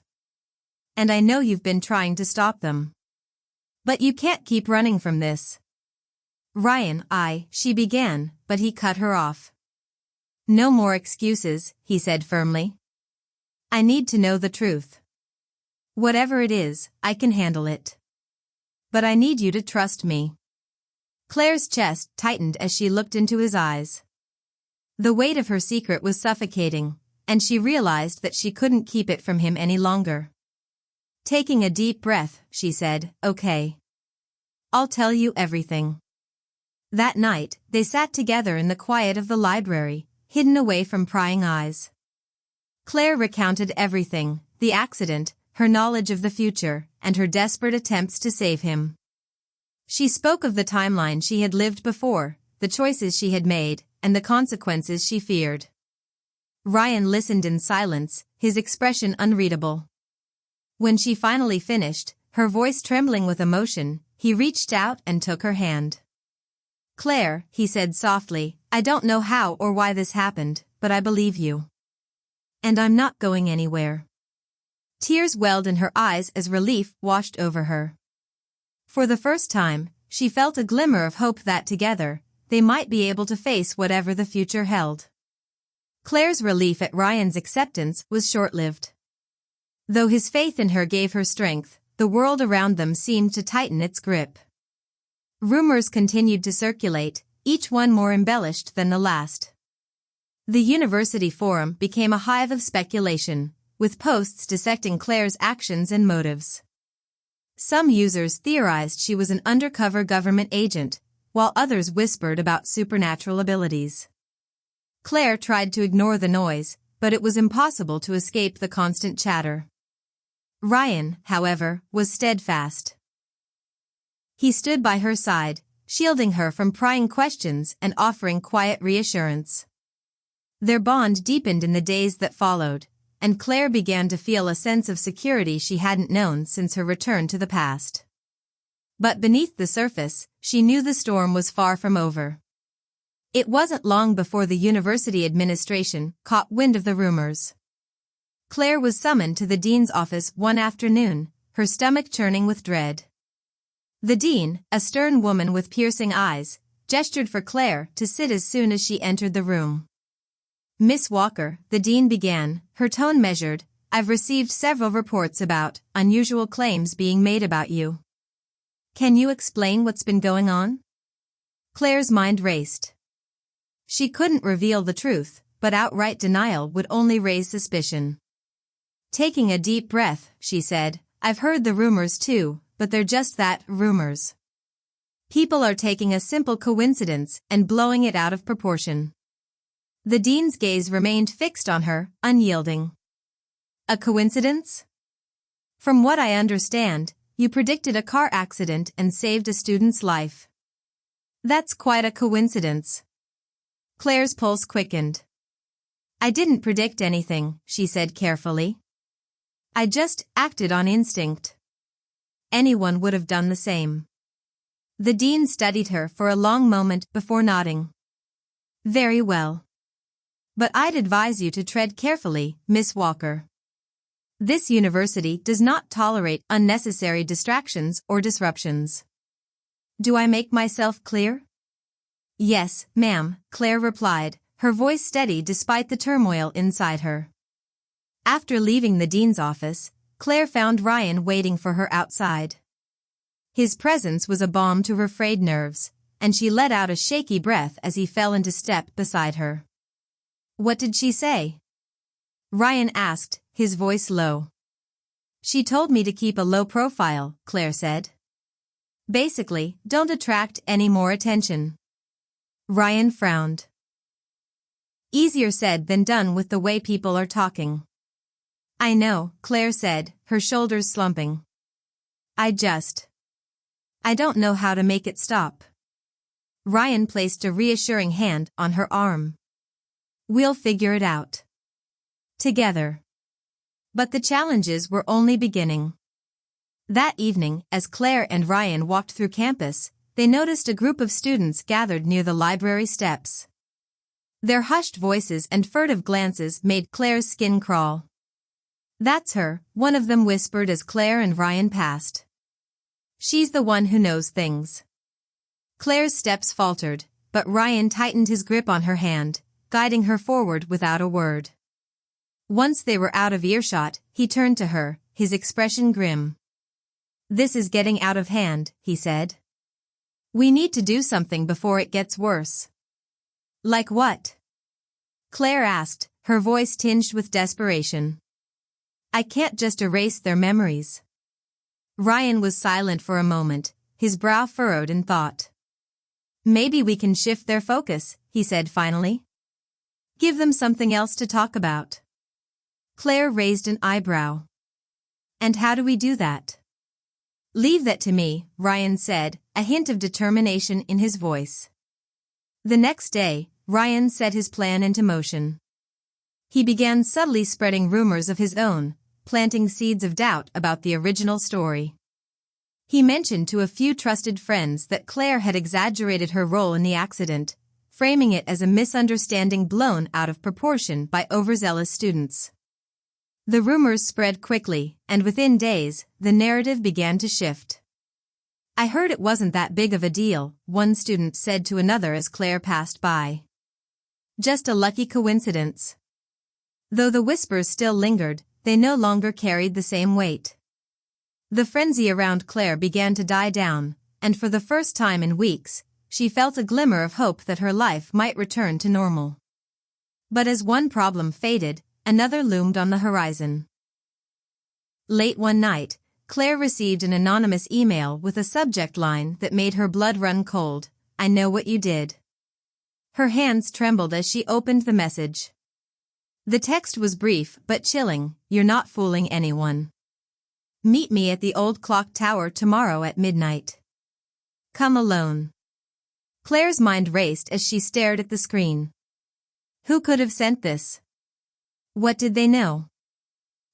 And I know you've been trying to stop them. But you can't keep running from this." "Ryan, she began, but he cut her off. "No more excuses," he said firmly. "I need to know the truth. Whatever it is, I can handle it. But I need you to trust me." Claire's chest tightened as she looked into his eyes. The weight of her secret was suffocating, and she realized that she couldn't keep it from him any longer. Taking a deep breath, she said, "Okay. I'll tell you everything." That night, they sat together in the quiet of the library, hidden away from prying eyes. Claire recounted everything, the accident, her knowledge of the future, and her desperate attempts to save him. She spoke of the timeline she had lived before, the choices she had made, and the consequences she feared. Ryan listened in silence, his expression unreadable. When she finally finished, her voice trembling with emotion, he reached out and took her hand. "Claire," he said softly, "I don't know how or why this happened, but I believe you. And I'm not going anywhere." Tears welled in her eyes as relief washed over her. For the first time, she felt a glimmer of hope that together, they might be able to face whatever the future held. Claire's relief at Ryan's acceptance was short-lived. Though his faith in her gave her strength, the world around them seemed to tighten its grip. Rumors continued to circulate, each one more embellished than the last. The university forum became a hive of speculation, with posts dissecting Claire's actions and motives. Some users theorized she was an undercover government agent, while others whispered about supernatural abilities. Claire tried to ignore the noise, but it was impossible to escape the constant chatter. Ryan, however, was steadfast. He stood by her side, shielding her from prying questions and offering quiet reassurance. Their bond deepened in the days that followed, and Claire began to feel a sense of security she hadn't known since her return to the past. But beneath the surface, she knew the storm was far from over. It wasn't long before the university administration caught wind of the rumors. Claire was summoned to the dean's office one afternoon, her stomach churning with dread. The dean, a stern woman with piercing eyes, gestured for Claire to sit as soon as she entered the room. "Miss Walker," the dean began, her tone measured, "I've received several reports about unusual claims being made about you. Can you explain what's been going on?" Claire's mind raced. She couldn't reveal the truth, but outright denial would only raise suspicion. Taking a deep breath, she said, "I've heard the rumors too, but they're just that, rumors. People are taking a simple coincidence and blowing it out of proportion." The dean's gaze remained fixed on her, unyielding. "A coincidence? From what I understand, you predicted a car accident and saved a student's life. That's quite a coincidence." Claire's pulse quickened. "I didn't predict anything," she said carefully. "I just acted on instinct. Anyone would have done the same." The dean studied her for a long moment before nodding. "Very well. But I'd advise you to tread carefully, Miss Walker. This university does not tolerate unnecessary distractions or disruptions. Do I make myself clear?" "Yes, ma'am," Claire replied, her voice steady despite the turmoil inside her. After leaving the dean's office, Claire found Ryan waiting for her outside. His presence was a balm to her frayed nerves, and she let out a shaky breath as he fell into step beside her. "What did she say?" Ryan asked, his voice low. "She told me to keep a low profile," Claire said. "Basically, don't attract any more attention." Ryan frowned. "Easier said than done with the way people are talking." "I know," Claire said, her shoulders slumping. I don't know how to make it stop." Ryan placed a reassuring hand on her arm. "We'll figure it out. Together." But the challenges were only beginning. That evening, as Claire and Ryan walked through campus, they noticed a group of students gathered near the library steps. Their hushed voices and furtive glances made Claire's skin crawl. "That's her," one of them whispered as Claire and Ryan passed. "She's the one who knows things." Claire's steps faltered, but Ryan tightened his grip on her hand, guiding her forward without a word. Once they were out of earshot, he turned to her, his expression grim. "This is getting out of hand," he said. "We need to do something before it gets worse." "Like what?" Claire asked, her voice tinged with desperation. "I can't just erase their memories." Ryan was silent for a moment, his brow furrowed in thought. "Maybe we can shift their focus," he said finally. "Give them something else to talk about." Claire raised an eyebrow. "And how do we do that?" "Leave that to me," Ryan said, a hint of determination in his voice. The next day, Ryan set his plan into motion. He began subtly spreading rumors of his own, planting seeds of doubt about the original story. He mentioned to a few trusted friends that Claire had exaggerated her role in the accident, framing it as a misunderstanding blown out of proportion by overzealous students. The rumors spread quickly, and within days, the narrative began to shift. "I heard it wasn't that big of a deal," one student said to another as Claire passed by. "Just a lucky coincidence." Though the whispers still lingered, they no longer carried the same weight. The frenzy around Claire began to die down, and for the first time in weeks, she felt a glimmer of hope that her life might return to normal. But as one problem faded, another loomed on the horizon. Late one night, Claire received an anonymous email with a subject line that made her blood run cold. "I know what you did." Her hands trembled as she opened the message. The text was brief but chilling. "You're not fooling anyone. Meet me at the old clock tower tomorrow at midnight. Come alone." Claire's mind raced as she stared at the screen. Who could have sent this? What did they know?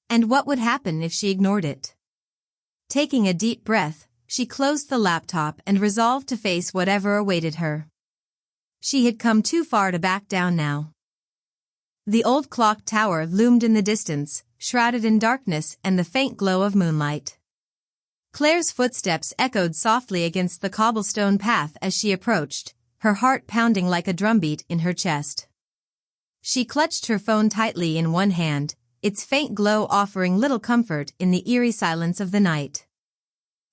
And what would happen if she ignored it? Taking a deep breath, she closed the laptop and resolved to face whatever awaited her. She had come too far to back down now. The old clock tower loomed in the distance, shrouded in darkness and the faint glow of moonlight. Claire's footsteps echoed softly against the cobblestone path as she approached, her heart pounding like a drumbeat in her chest. She clutched her phone tightly in one hand, its faint glow offering little comfort in the eerie silence of the night.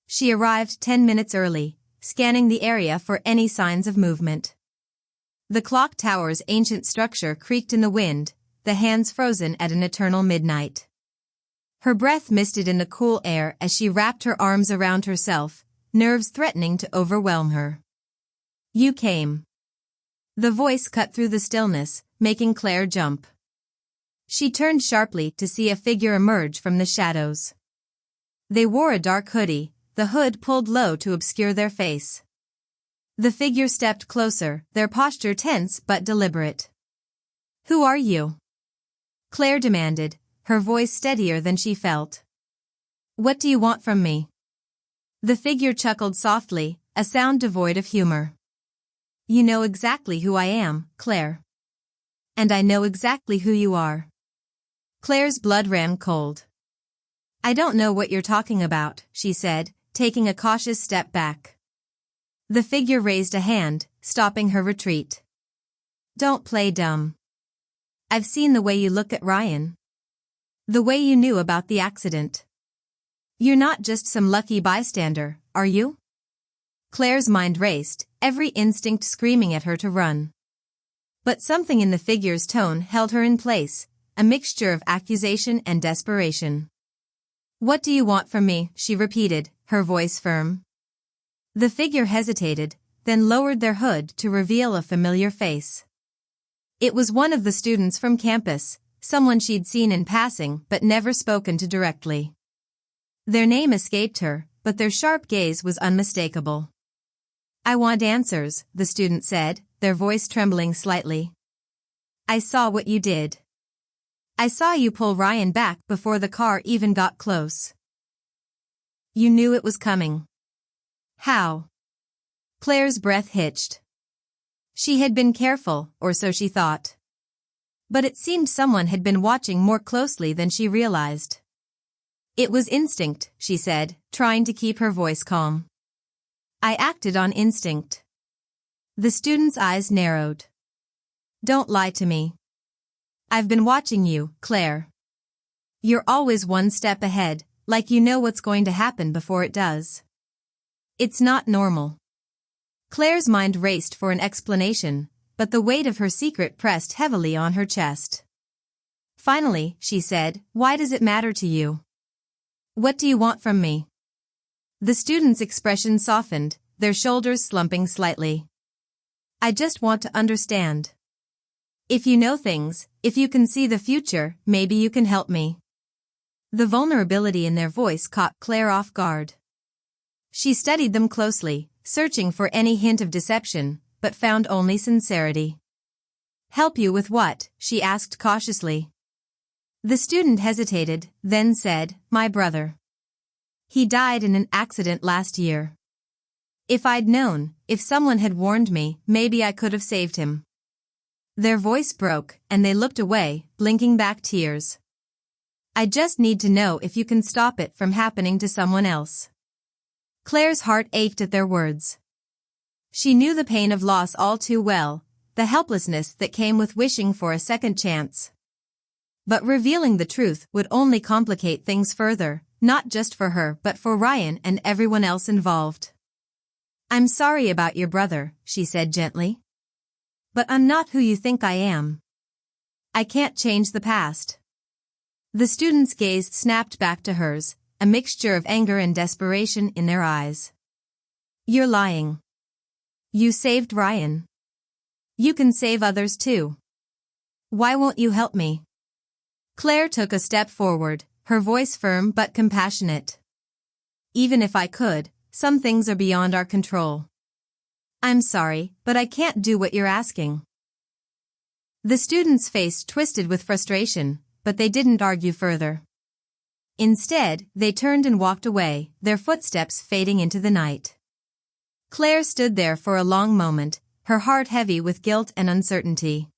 She arrived 10 minutes early, scanning the area for any signs of movement. The clock tower's ancient structure creaked in the wind, the hands frozen at an eternal midnight. Her breath misted in the cool air as she wrapped her arms around herself, nerves threatening to overwhelm her. "You came." The voice cut through the stillness, making Claire jump. She turned sharply to see a figure emerge from the shadows. They wore a dark hoodie, the hood pulled low to obscure their face. The figure stepped closer, their posture tense but deliberate. "Who are you?" Claire demanded, her voice steadier than she felt. "What do you want from me?" The figure chuckled softly, a sound devoid of humor. "You know exactly who I am, Claire. And I know exactly who you are." Claire's blood ran cold. "I don't know what you're talking about," she said, taking a cautious step back. The figure raised a hand, stopping her retreat. "Don't play dumb. I've seen the way you look at Ryan. The way you knew about the accident. You're not just some lucky bystander, are you? Claire's mind raced, every instinct screaming at her to run. But something in the figure's tone held her in place, a mixture of accusation and desperation. "What do you want from me?" she repeated, her voice firm. The figure hesitated, then lowered their hood to reveal a familiar face. It was one of the students from campus, someone she'd seen in passing but never spoken to directly. Their name escaped her, but their sharp gaze was unmistakable. "I want answers," the student said, their voice trembling slightly. "I saw what you did. I saw you pull Ryan back before the car even got close. You knew it was coming." "How?" Claire's breath hitched. She had been careful, or so she thought. But it seemed someone had been watching more closely than she realized. "It was instinct," she said, trying to keep her voice calm. "I acted on instinct." The student's eyes narrowed. "Don't lie to me. I've been watching you, Claire. You're always one step ahead, like you know what's going to happen before it does. It's not normal." Claire's mind raced for an explanation, but the weight of her secret pressed heavily on her chest. Finally, she said, "Why does it matter to you? What do you want from me?" The student's expression softened, their shoulders slumping slightly. "I just want to understand. If you know things, if you can see the future, maybe you can help me." The vulnerability in their voice caught Claire off guard. She studied them closely, searching for any hint of deception, but found only sincerity. "Help you with what?" she asked cautiously. The student hesitated, then said, "My brother. He died in an accident last year. If I'd known, if someone had warned me, maybe I could have saved him." Their voice broke, and they looked away, blinking back tears. "I just need to know if you can stop it from happening to someone else." Claire's heart ached at their words. She knew the pain of loss all too well, the helplessness that came with wishing for a second chance. But revealing the truth would only complicate things further, not just for her but for Ryan and everyone else involved. "I'm sorry about your brother," she said gently. "But I'm not who you think I am. I can't change the past." The student's gaze snapped back to hers, a mixture of anger and desperation in their eyes. "You're lying. You saved Ryan. You can save others too. Why won't you help me?" Claire took a step forward, her voice firm but compassionate. "Even if I could, some things are beyond our control. I'm sorry, but I can't do what you're asking." The student's face twisted with frustration, but they didn't argue further. Instead, they turned and walked away, their footsteps fading into the night. Claire stood there for a long moment, her heart heavy with guilt and uncertainty.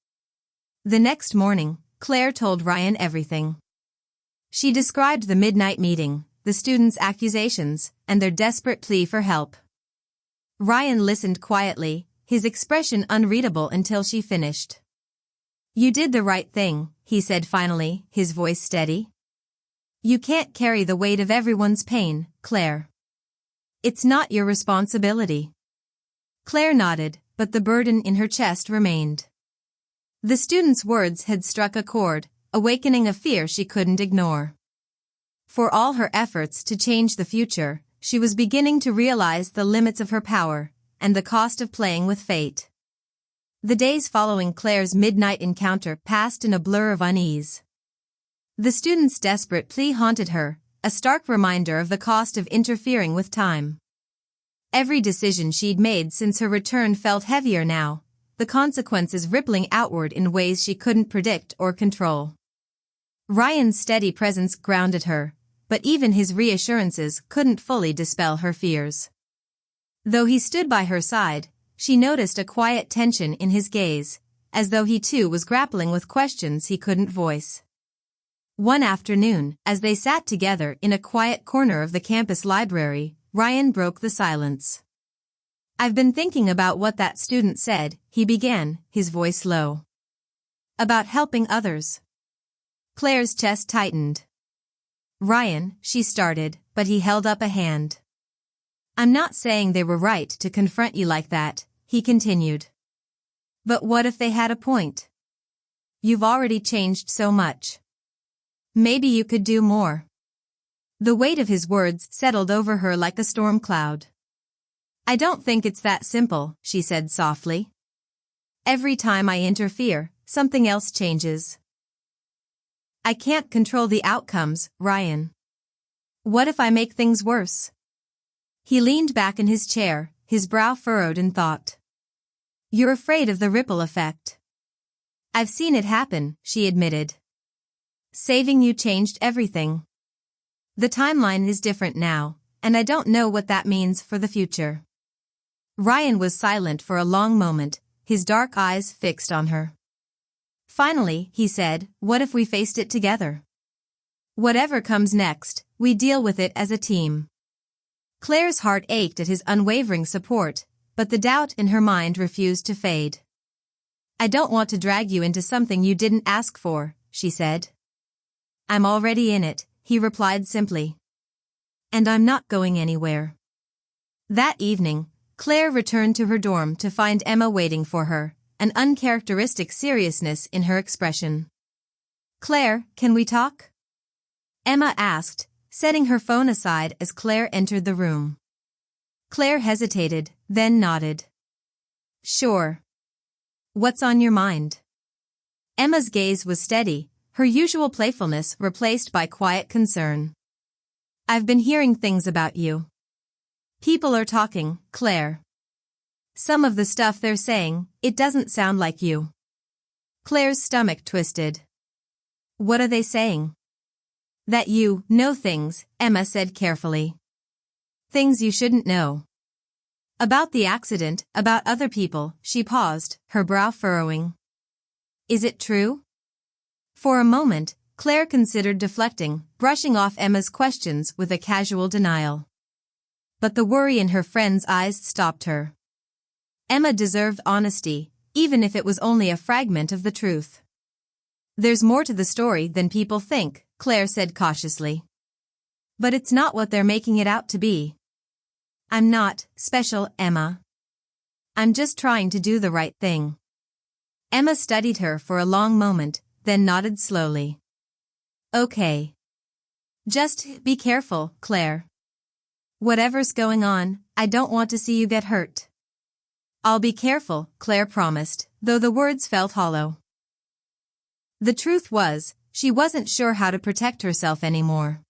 The next morning, Claire told Ryan everything. She described the midnight meeting, the students' accusations, and their desperate plea for help. Ryan listened quietly, his expression unreadable until she finished. "You did the right thing," he said finally, his voice steady. "You can't carry the weight of everyone's pain, Claire. It's not your responsibility." Claire nodded, but the burden in her chest remained. The student's words had struck a chord, awakening a fear she couldn't ignore. For all her efforts to change the future, she was beginning to realize the limits of her power, and the cost of playing with fate. The days following Claire's midnight encounter passed in a blur of unease. The student's desperate plea haunted her, a stark reminder of the cost of interfering with time. Every decision she'd made since her return felt heavier now, the consequences rippling outward in ways she couldn't predict or control. Ryan's steady presence grounded her, but even his reassurances couldn't fully dispel her fears. Though he stood by her side, she noticed a quiet tension in his gaze, as though he too was grappling with questions he couldn't voice. One afternoon, as they sat together in a quiet corner of the campus library, Ryan broke the silence. "I've been thinking about what that student said," he began, his voice low. "About helping others." Claire's chest tightened. "Ryan," she started, but he held up a hand. I'm not saying they were right to confront you like that, he continued. But what if they had a point? You've already changed so much. Maybe you could do more. The weight of his words settled over her like a storm cloud. I don't think it's that simple, she said softly. Every time I interfere, something else changes. I can't control the outcomes, Ryan. What if I make things worse? He leaned back in his chair, his brow furrowed in thought. You're afraid of the ripple effect. I've seen it happen, she admitted. Saving you changed everything. The timeline is different now, and I don't know what that means for the future. Ryan was silent for a long moment, his dark eyes fixed on her. Finally, he said, what if we faced it together? Whatever comes next, we deal with it as a team. Claire's heart ached at his unwavering support, but the doubt in her mind refused to fade. I don't want to drag you into something you didn't ask for, she said. I'm already in it, he replied simply. And I'm not going anywhere. That evening, Claire returned to her dorm to find Emma waiting for her, an uncharacteristic seriousness in her expression. Claire, can we talk? Emma asked, setting her phone aside as Claire entered the room. Claire hesitated, then nodded. Sure. What's on your mind? Emma's gaze was steady, her usual playfulness replaced by quiet concern. I've been hearing things about you. People are talking, Claire. Some of the stuff they're saying, it doesn't sound like you. Claire's stomach twisted. What are they saying? That you know things, Emma said carefully. Things you shouldn't know. About the accident, about other people, she paused, her brow furrowing. Is it true? For a moment, Claire considered deflecting, brushing off Emma's questions with a casual denial. But the worry in her friend's eyes stopped her. Emma deserved honesty, even if it was only a fragment of the truth. There's more to the story than people think, Claire said cautiously. But it's not what they're making it out to be. I'm not special, Emma. I'm just trying to do the right thing. Emma studied her for a long moment, then nodded slowly. Okay. Just be careful, Claire. Whatever's going on, I don't want to see you get hurt. I'll be careful, Claire promised, though the words felt hollow. The truth was, she wasn't sure how to protect herself anymore.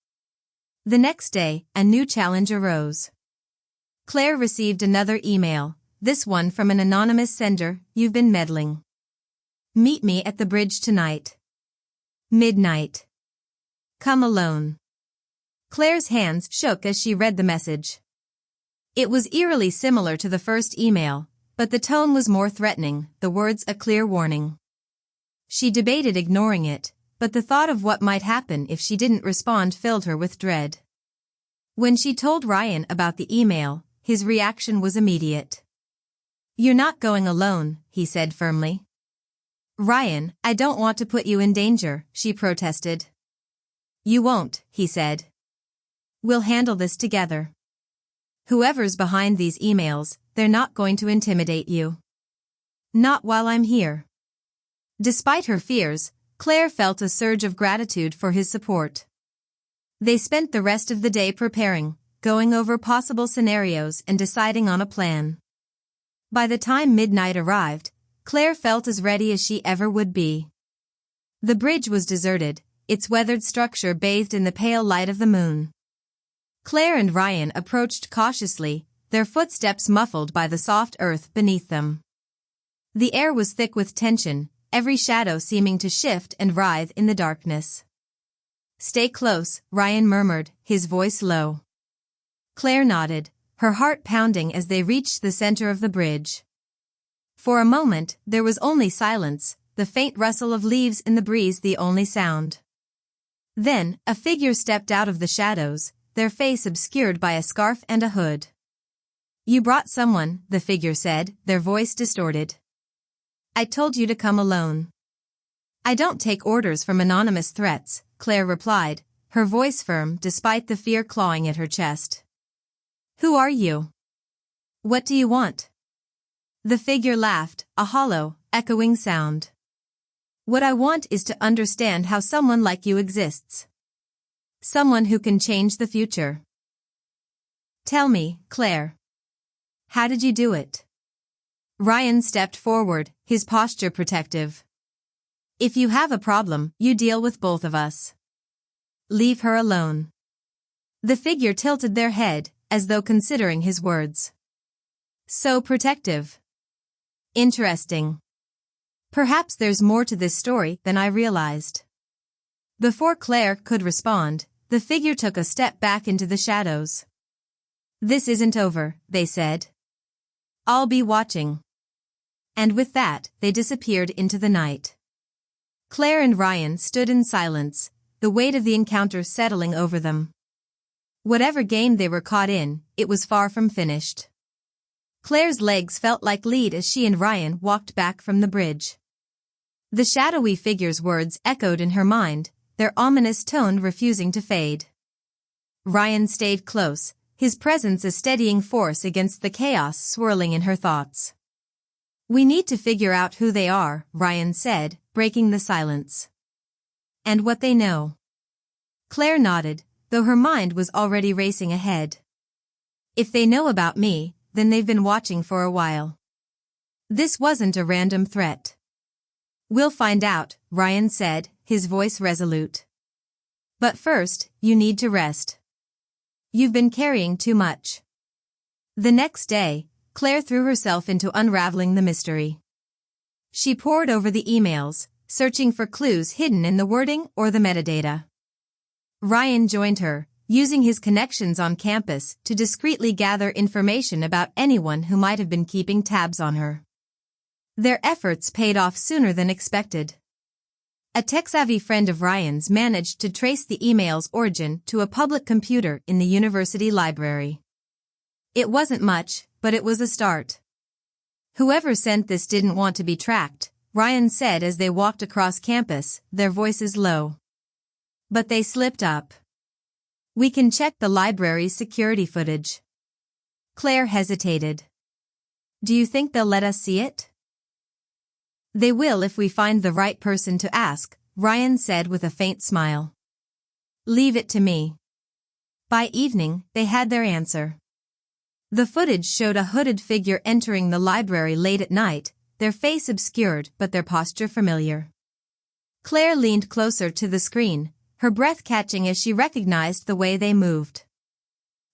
The next day, a new challenge arose. Claire received another email, this one from an anonymous sender. You've been meddling. Meet me at the bridge tonight. Midnight. Come alone. Claire's hands shook as she read the message. It was eerily similar to the first email, but the tone was more threatening, the words a clear warning. She debated ignoring it, but the thought of what might happen if she didn't respond filled her with dread. When she told Ryan about the email, his reaction was immediate. You're not going alone, he said firmly. Ryan, I don't want to put you in danger, she protested. You won't, he said. We'll handle this together. Whoever's behind these emails, they're not going to intimidate you. Not while I'm here. Despite her fears, Claire felt a surge of gratitude for his support. They spent the rest of the day preparing, going over possible scenarios and deciding on a plan. By the time midnight arrived, Claire felt as ready as she ever would be. The bridge was deserted, its weathered structure bathed in the pale light of the moon. Claire and Ryan approached cautiously, their footsteps muffled by the soft earth beneath them. The air was thick with tension, every shadow seeming to shift and writhe in the darkness. Stay close, Ryan murmured, his voice low. Claire nodded, her heart pounding as they reached the center of the bridge. For a moment, there was only silence, the faint rustle of leaves in the breeze the only sound. Then, a figure stepped out of the shadows, their face obscured by a scarf and a hood. You brought someone, the figure said, their voice distorted. I told you to come alone. I don't take orders from anonymous threats, Claire replied, her voice firm despite the fear clawing at her chest. "Who are you? What do you want?" The figure laughed, a hollow, echoing sound. "What I want is to understand how someone like you exists. Someone who can change the future. Tell me, Claire. How did you do it?" Ryan stepped forward, his posture protective. "If you have a problem, you deal with both of us. Leave her alone." The figure tilted their head, as though considering his words. "So protective. Interesting. Perhaps there's more to this story than I realized." Before Claire could respond, the figure took a step back into the shadows. "This isn't over," they said. "I'll be watching." And with that, they disappeared into the night. Claire and Ryan stood in silence, the weight of the encounter settling over them. Whatever game they were caught in, it was far from finished. Claire's legs felt like lead as she and Ryan walked back from the bridge. The shadowy figure's words echoed in her mind, their ominous tone refusing to fade. Ryan stayed close, his presence a steadying force against the chaos swirling in her thoughts. "We need to figure out who they are," Ryan said, breaking the silence. "And what they know." Claire nodded, though her mind was already racing ahead. "If they know about me, then they've been watching for a while. This wasn't a random threat." "We'll find out," Ryan said, his voice resolute. "But first, you need to rest. You've been carrying too much." The next day, Claire threw herself into unraveling the mystery. She pored over the emails, searching for clues hidden in the wording or the metadata. Ryan joined her, using his connections on campus to discreetly gather information about anyone who might have been keeping tabs on her. Their efforts paid off sooner than expected. A tech-savvy friend of Ryan's managed to trace the email's origin to a public computer in the university library. It wasn't much, but it was a start. "Whoever sent this didn't want to be tracked," Ryan said as they walked across campus, their voices low. "But they slipped up. We can check the library's security footage." Claire hesitated. "Do you think they'll let us see it?" "They will if we find the right person to ask," Ryan said with a faint smile. "Leave it to me." By evening, they had their answer. The footage showed a hooded figure entering the library late at night, their face obscured but their posture familiar. Claire leaned closer to the screen, her breath catching as she recognized the way they moved.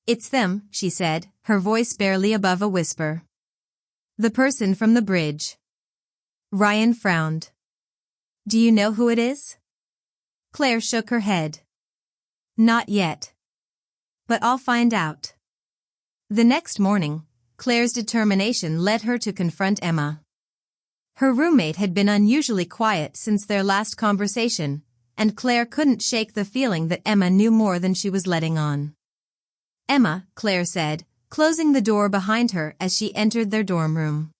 "It's them," she said, her voice barely above a whisper. "The person from the bridge." Ryan frowned. "Do you know who it is?" Claire shook her head. "Not yet. But I'll find out." The next morning, Claire's determination led her to confront Emma. Her roommate had been unusually quiet since their last conversation, and Claire couldn't shake the feeling that Emma knew more than she was letting on. "Emma," Claire said, closing the door behind her as she entered their dorm room.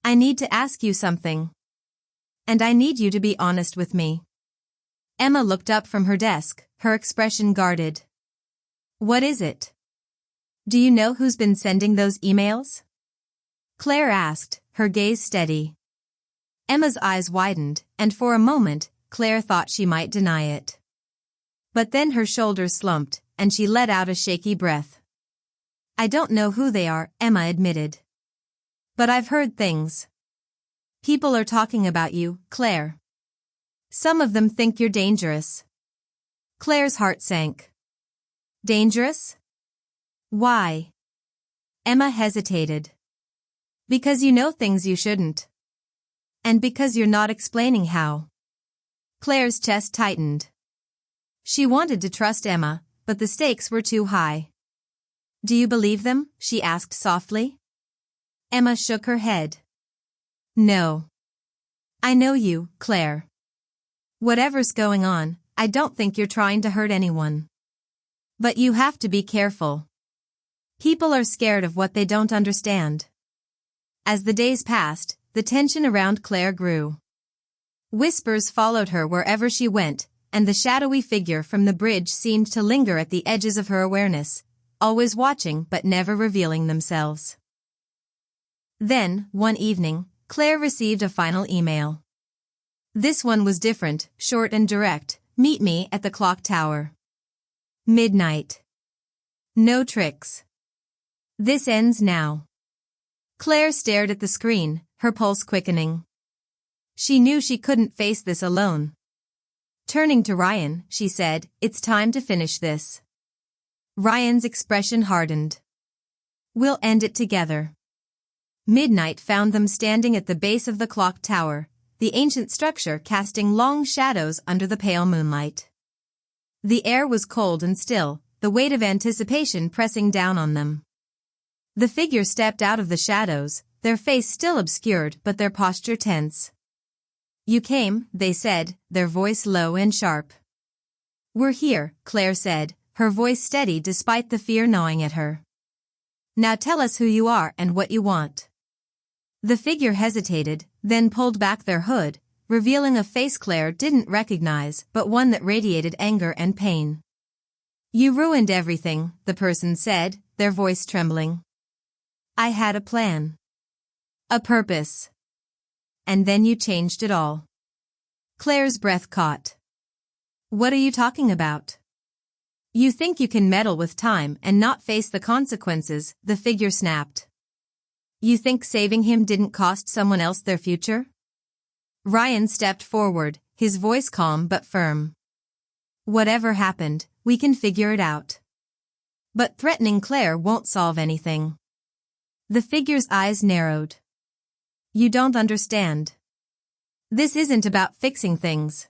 "I need to ask you something. And I need you to be honest with me." Emma looked up from her desk, her expression guarded. "What is it? Do you know who's been sending those emails?" Claire asked, her gaze steady. Emma's eyes widened, and for a moment, Claire thought she might deny it. But then her shoulders slumped, and she let out a shaky breath. "I don't know who they are," Emma admitted. "But I've heard things. People are talking about you, Claire. Some of them think you're dangerous." Claire's heart sank. "Dangerous? Why?" Emma hesitated. "Because you know things you shouldn't. And because you're not explaining how." Claire's chest tightened. She wanted to trust Emma, but the stakes were too high. "Do you believe them?" she asked softly. Emma shook her head. "No. I know you, Claire. Whatever's going on, I don't think you're trying to hurt anyone. But you have to be careful. People are scared of what they don't understand." As the days passed, the tension around Claire grew. Whispers followed her wherever she went, and the shadowy figure from the bridge seemed to linger at the edges of her awareness, always watching but never revealing themselves. Then, one evening, Claire received a final email. This one was different, short and direct. Meet me at the clock tower. Midnight. No tricks. This ends now. Claire stared at the screen, her pulse quickening. She knew she couldn't face this alone. Turning to Ryan, she said, "It's time to finish this." Ryan's expression hardened. "We'll end it together." Midnight found them standing at the base of the clock tower, the ancient structure casting long shadows under the pale moonlight. The air was cold and still, the weight of anticipation pressing down on them. The figure stepped out of the shadows, their face still obscured but their posture tense. "You came," they said, their voice low and sharp. "We're here," Claire said, her voice steady despite the fear gnawing at her. "Now tell us who you are and what you want." The figure hesitated, then pulled back their hood, revealing a face Claire didn't recognize but one that radiated anger and pain. "You ruined everything," the person said, their voice trembling. "I had a plan. A purpose. And then you changed it all." Claire's breath caught. "What are you talking about?" "You think you can meddle with time and not face the consequences," the figure snapped. "You think saving him didn't cost someone else their future?" Ryan stepped forward, his voice calm but firm. "Whatever happened, we can figure it out. But threatening Claire won't solve anything." The figure's eyes narrowed. "You don't understand. This isn't about fixing things.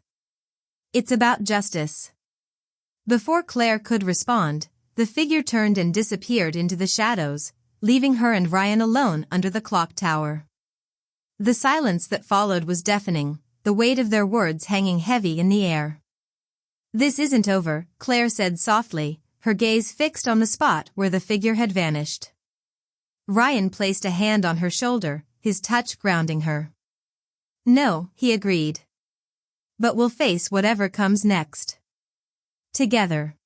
It's about justice." Before Claire could respond, the figure turned and disappeared into the shadows, leaving her and Ryan alone under the clock tower. The silence that followed was deafening, the weight of their words hanging heavy in the air. "This isn't over," Claire said softly, her gaze fixed on the spot where the figure had vanished. Ryan placed a hand on her shoulder, his touch grounding her. "No," he agreed. "But we'll face whatever comes next. Together."